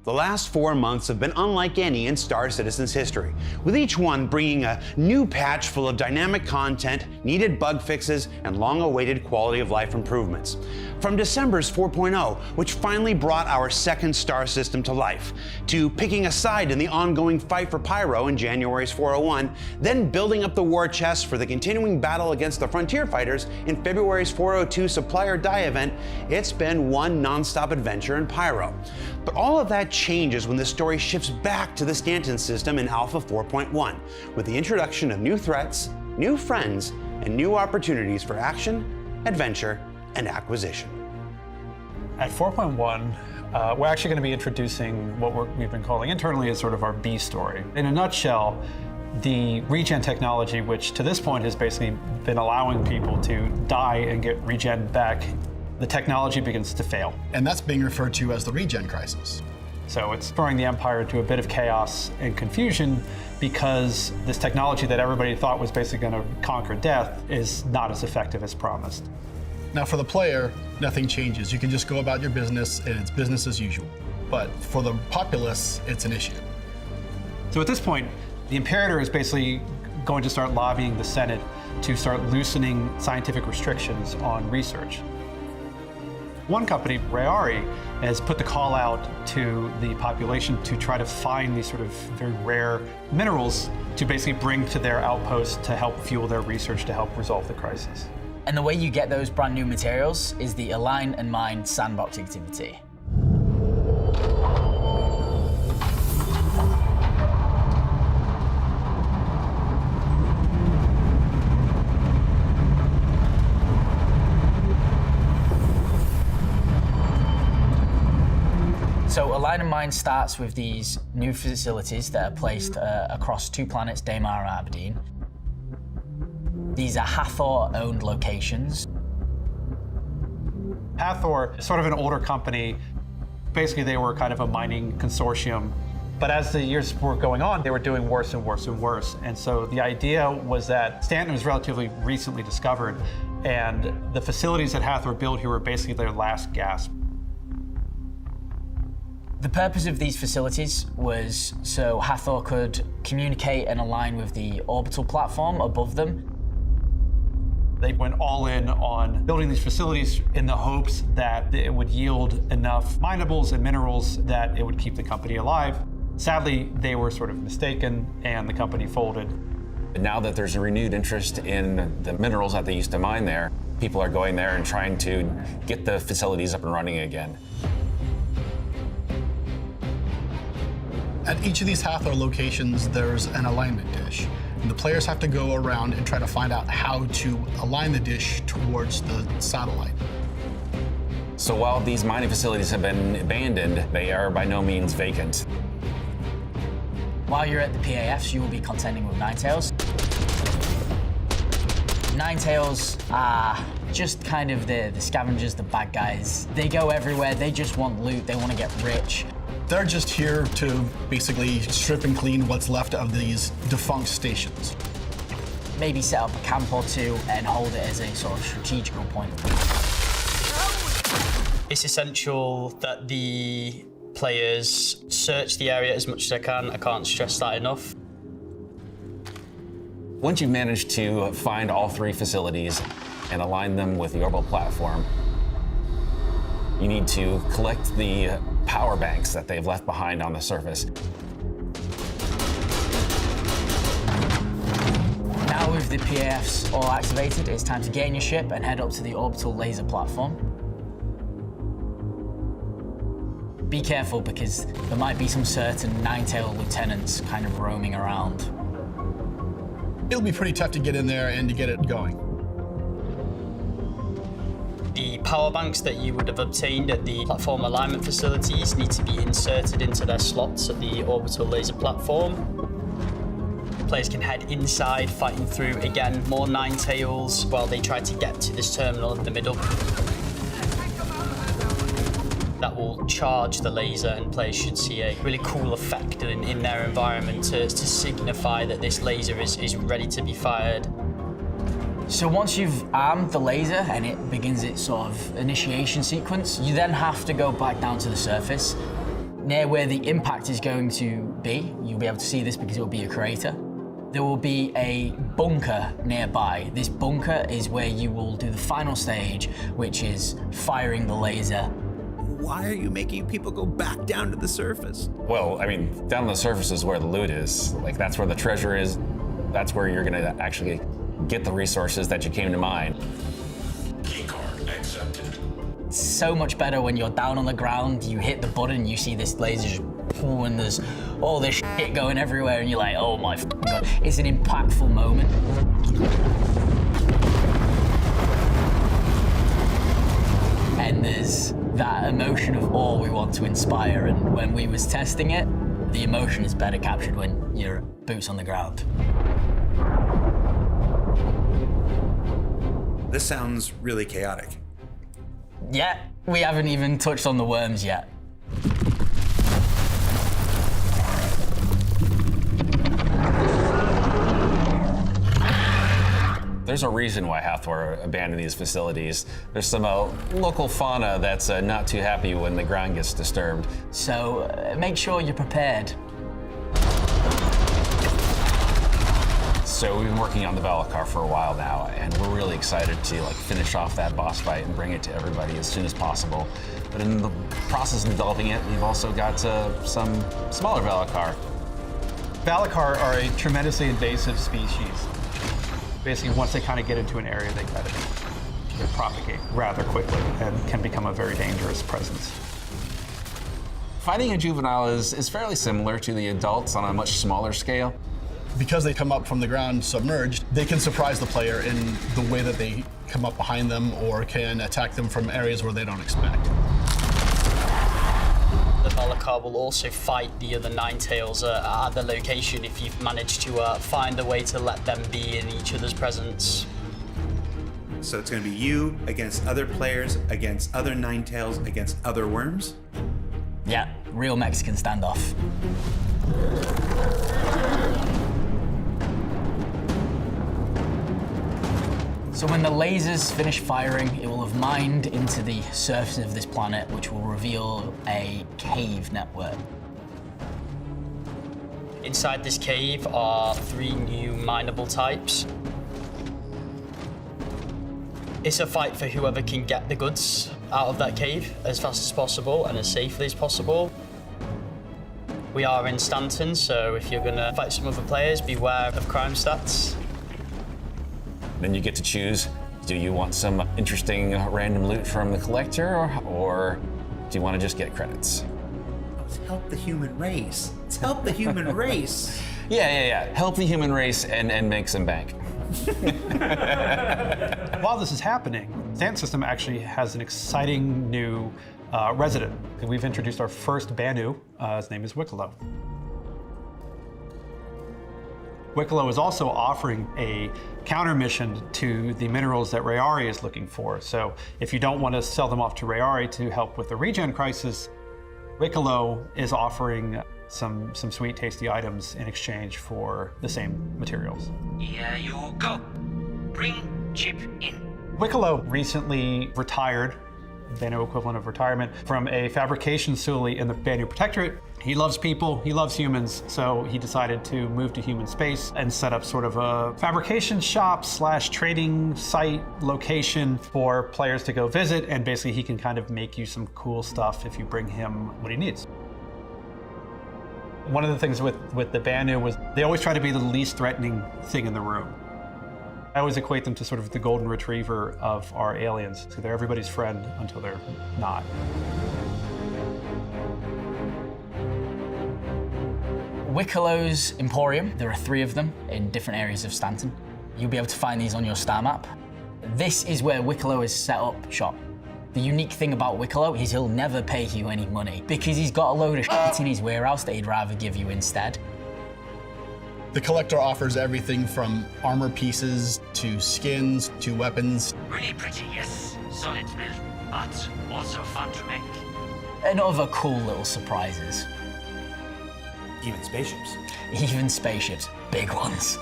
The last 4 months have been unlike any in Star Citizen's history, with each one bringing a new patch full of dynamic content, needed bug fixes, and long-awaited quality of life improvements. From December's 4.0, which finally brought our second star system to life, to picking a side in the ongoing fight for Pyro in January's 401, then building up the war chest for the continuing battle against the Frontier Fighters in February's 402 Supply or Die event, it's been one non-stop adventure in Pyro. But all of that changes when the story shifts back to the Stanton system in Alpha 4.1, with the introduction of new threats, new friends, and new opportunities for action, adventure, and acquisition. At 4.1, we're actually going to be introducing what we've been calling internally as sort of our B story. In a nutshell, the regen technology, which to this point has basically been allowing people to die and get regen back, the technology begins to fail. And that's being referred to as the regen crisis. So it's throwing the Empire into a bit of chaos and confusion because this technology that everybody thought was basically going to conquer death is not as effective as promised. Now for the player, nothing changes. You can just go about your business and it's business as usual. But for the populace, it's an issue. So at this point, the Imperator is basically going to start lobbying the Senate to start loosening scientific restrictions on research. One company, Rayari, has put the call out to the population to try to find these sort of very rare minerals to basically bring to their outpost to help fuel their research to help resolve the crisis. And the way you get those brand new materials is the Align and Mine sandbox activity. So Align and Mine starts with these new facilities that are placed across 2 planets, Daymar and Aberdeen. These are Hathor-owned locations. Hathor is sort of an older company. Basically, they were kind of a mining consortium. But as the years were going on, they were doing worse and worse and worse. And so the idea was that Stanton was relatively recently discovered, and the facilities that Hathor built here were basically their last gasp. The purpose of these facilities was so Hathor could communicate and align with the orbital platform above them. They went all in on building these facilities in the hopes that it would yield enough minables and minerals that it would keep the company alive. Sadly, they were sort of mistaken and the company folded. Now that there's a renewed interest in the minerals that they used to mine there, people are going there and trying to get the facilities up and running again. At each of these Hathor locations, there's an alignment dish. And the players have to go around and try to find out how to align the dish towards the satellite. So while these mining facilities have been abandoned, they are by no means vacant. While you're at the PAFs, you will be contending with Ninetails. Ninetails are just kind of the scavengers, the bad guys. They go everywhere, they just want loot, they want to get rich. They're just here to basically strip and clean what's left of these defunct stations. Maybe set up a camp or 2 and hold it as a sort of strategical point. It's essential that the players search the area as much as they can. I can't stress that enough. Once you've managed to find all 3 facilities and align them with the orbital platform, you need to collect the power banks that they've left behind on the surface. Now with the PAFs all activated, it's time to get in your ship and head up to the orbital laser platform. Be careful because there might be some certain Ninetail lieutenants kind of roaming around. It'll be pretty tough to get in there and to get it going. The power banks that you would have obtained at the platform alignment facilities need to be inserted into their slots at the orbital laser platform. Players can head inside, fighting through, again, more Ninetails while they try to get to this terminal in the middle. That will charge the laser, and players should see a really cool effect in their environment to signify that this laser is ready to be fired. So once you've armed the laser and it begins its sort of initiation sequence, you then have to go back down to the surface. Near where the impact is going to be, you'll be able to see this because it will be a crater. There will be a bunker nearby. This bunker is where you will do the final stage, which is firing the laser. Why are you making people go back down to the surface? Well, I mean, down on the surface is where the loot is. Like, that's where the treasure is. That's where you're gonna actually get the resources that you came to mine. Keycard accepted. It's so much better when you're down on the ground, you hit the button, you see this laser just pull, and there's all this shit going everywhere, and you're like, oh my God. It's an impactful moment. And there's that emotion of awe we want to inspire, and when we was testing it, the emotion is better captured when you're boots on the ground. This sounds really chaotic. Yeah, we haven't even touched on the worms yet. There's a reason why Hathor abandoned these facilities. There's some local fauna that's not too happy when the ground gets disturbed. So make sure you're prepared. So we've been working on the Valakar for a while now, and we're really excited to finish off that boss fight and bring it to everybody as soon as possible. But in the process of developing it, we've also got some smaller Valakar. Valakar are a tremendously invasive species. Basically, once they kind of get into an area, they propagate rather quickly and can become a very dangerous presence. Fighting a juvenile is fairly similar to the adults on a much smaller scale. Because they come up from the ground submerged, they can surprise the player in the way that they come up behind them or can attack them from areas where they don't expect. The Valakar will also fight the other Ninetales at the location if you've managed to find a way to let them be in each other's presence. So it's going to be you against other players, against other Ninetales, against other worms? Yeah, real Mexican standoff. So when the lasers finish firing, it will have mined into the surface of this planet, which will reveal a cave network. Inside this cave are 3 new mineable types. It's a fight for whoever can get the goods out of that cave as fast as possible and as safely as possible. We are in Stanton, so if you're gonna fight some other players, beware of crime stats. Then you get to choose, do you want some interesting random loot from the collector, or do you want to just get credits? Let's help the human race. Let's help the human race. Yeah. Help the human race and make some bank. While this is happening, Stanton System actually has an exciting new resident. We've introduced our first Banu. His name is Wicklow. Wicklow is also offering a counter mission to the minerals that Rayari is looking for. So if you don't want to sell them off to Rayari to help with the regen crisis, Wicklow is offering some sweet, tasty items in exchange for the same materials. Here you go. Bring chip in. Wicklow recently retired, Banu equivalent of retirement, from a fabrication facility in the Banu Protectorate. He loves people, he loves humans, so he decided to move to human space and set up sort of a fabrication shop / trading site location for players to go visit, and basically he can kind of make you some cool stuff if you bring him what he needs. One of the things with the Banu was they always try to be the least threatening thing in the room. I always equate them to sort of the golden retriever of our aliens. So they're everybody's friend until they're not. Wicklow's Emporium, there are 3 of them in different areas of Stanton. You'll be able to find these on your star map. This is where Wicklow has set up shop. The unique thing about Wicklow is he'll never pay you any money because he's got a load of shit in his warehouse that he'd rather give you instead. The collector offers everything from armor pieces to skins to weapons. Really pretty, yes. Solid build, but also fun to make. And other cool little surprises. Even spaceships. Even spaceships, big ones.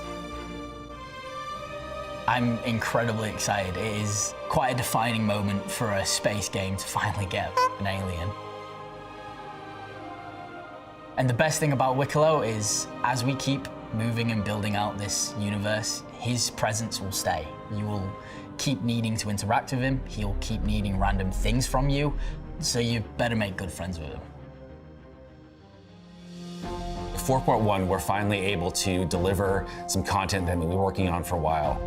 I'm incredibly excited. It is quite a defining moment for a space game to finally get an alien. And the best thing about Wicklow is, as we keep moving and building out this universe, his presence will stay. You will keep needing to interact with him, he'll keep needing random things from you, so you better make good friends with him. 4.1, we're finally able to deliver some content that we've been working on for a while.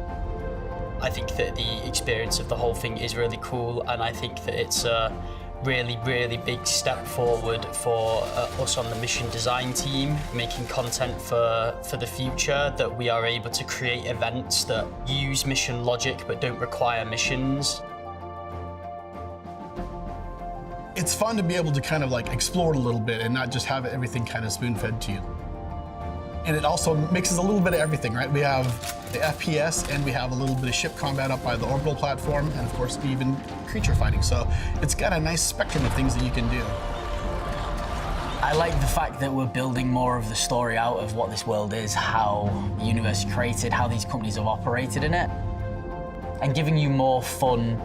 I think that the experience of the whole thing is really cool, and I think that it's a really, really big step forward for us on the mission design team, making content for the future, that we are able to create events that use mission logic but don't require missions. It's fun to be able to kind of like explore a little bit and not just have everything kind of spoon-fed to you. And it also mixes a little bit of everything, right? We have the FPS and we have a little bit of ship combat up by the orbital platform, and of course even creature fighting. So it's got a nice spectrum of things that you can do. I like the fact that we're building more of the story out of what this world is, how the universe is created, how these companies have operated in it, and giving you more fun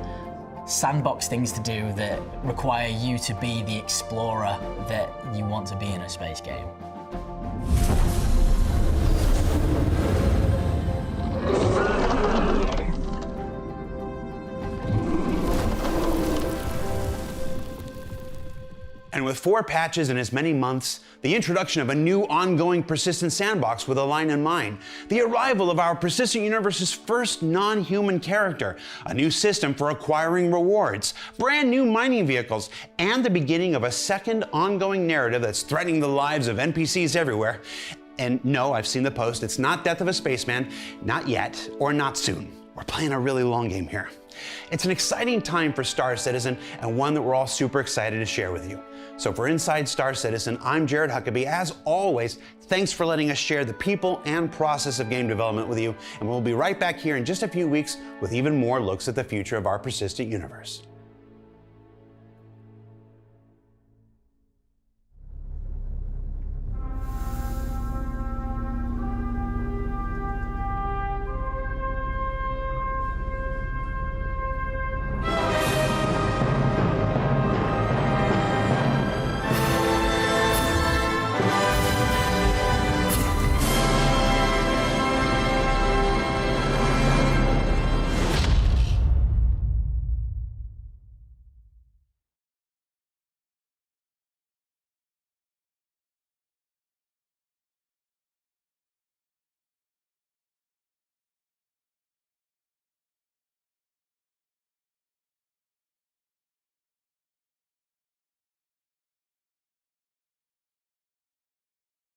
sandbox things to do that require you to be the explorer that you want to be in a space game. And with 4 patches in as many months, the introduction of a new ongoing persistent sandbox with a line in mind, the arrival of our persistent universe's first non-human character, a new system for acquiring rewards, brand new mining vehicles, and the beginning of a second ongoing narrative that's threatening the lives of NPCs everywhere. And no, I've seen the post, it's not Death of a Spaceman, not yet, or not soon. We're playing a really long game here. It's an exciting time for Star Citizen, and one that we're all super excited to share with you. So for Inside Star Citizen, I'm Jared Huckabee. As always, thanks for letting us share the people and process of game development with you, and we'll be right back here in just a few weeks with even more looks at the future of our persistent universe.